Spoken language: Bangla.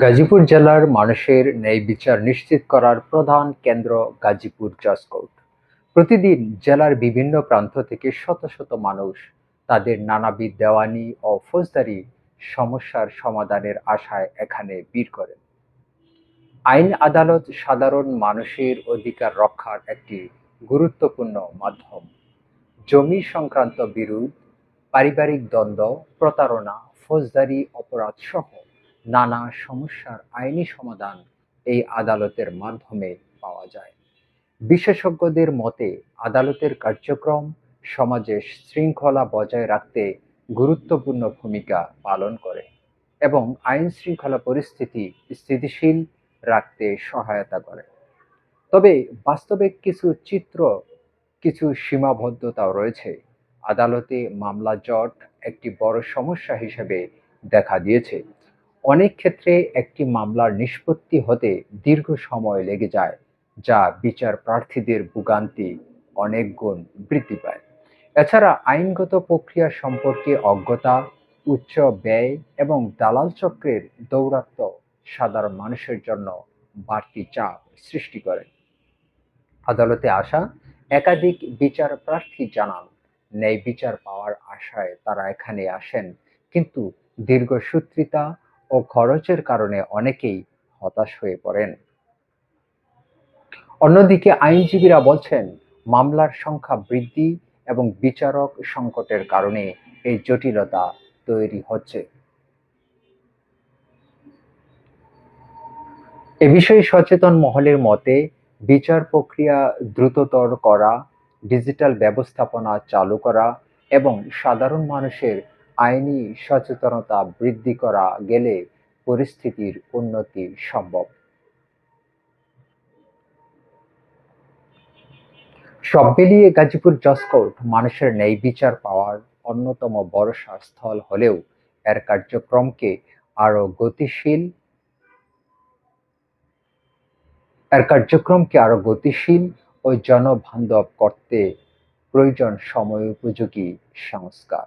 গাজীপুর জেলার মানুষের ন্যায় বিচার নিশ্চিত করার প্রধান কেন্দ্র গাজীপুর জজ কোর্ট। প্রতিদিন জেলার বিভিন্ন প্রান্ত থেকে শত শত মানুষ তাদের নানাবিধ দেওয়ানি ও ফৌজদারি সমস্যার সমাধানের আশায় এখানে ভিড় করেন। আইন আদালত সাধারণ মানুষের অধিকার রক্ষার একটি গুরুত্বপূর্ণ মাধ্যম। জমি সংক্রান্ত বিরোধ, পারিবারিক দ্বন্দ্ব, প্রতারণা, ফৌজদারি অপরাধ সহ নানা সমস্যার আইনি সমাধান এই আদালতের মাধ্যমে পাওয়া যায়। বিশেষজ্ঞদের মতে আদালতের কার্যক্রম সমাজে শৃঙ্খলা বজায় রাখতে গুরুত্বপূর্ণ ভূমিকা পালন করে এবং আইন শৃঙ্খলা পরিস্থিতি স্থিতিশীল রাখতে সহায়তা করে। তবে বাস্তবে কিছু সীমাবদ্ধতাও রয়েছে। আদালতে মামলা জট একটি বড় সমস্যা হিসেবে দেখা দিয়েছে। অনেক ক্ষেত্রে একটি মামলার নিষ্পত্তি হতে দীর্ঘ সময় লেগে যায়, যা বিচার প্রার্থীদের ভোগান্তি অনেক গুণ বৃদ্ধি পায়। এছাড়া আইনগত প্রক্রিয়া সম্পর্কে অজ্ঞতা, উচ্চ ব্যয় এবং দালাল চক্রের দৌরাত্ম্য সাধারণ মানুষের জন্য বাড়তি চাপ সৃষ্টি করে। আদালতে আসা একাধিক বিচার প্রার্থী জানান, ন্যায় বিচার পাওয়ার আশায় তারা এখানে আসেন, কিন্তু দীর্ঘসূত্রিতা ও খরচের কারণে অনেকেই হতাশ হয়ে পড়েন। অন্যদিকে আইনজীবীরা বলছেন, মামলার সংখ্যা বৃদ্ধি এবং বিচারক সংকটের কারণে এই জটিলতা তৈরি হচ্ছে। এ বিষয়ে সচেতন মহলের মতে বিচার প্রক্রিয়া দ্রুততর করা, ডিজিটাল ব্যবস্থাপনা চালু করা এবং সাধারণ মানুষের আইনি সচেতনতা বৃদ্ধি করা গেলে পরিস্থিতির উন্নতি সম্ভব। সব মিলিয়ে গাজীপুর জজ কোর্ট মানুষের ন্যায় বিচার পাওয়ার অন্যতম ভরসা স্থল হলেও এর কার্যক্রমকে আরো গতিশীল ও জনবান্ধব করতে প্রয়োজন সময়োপযোগী সংস্কার।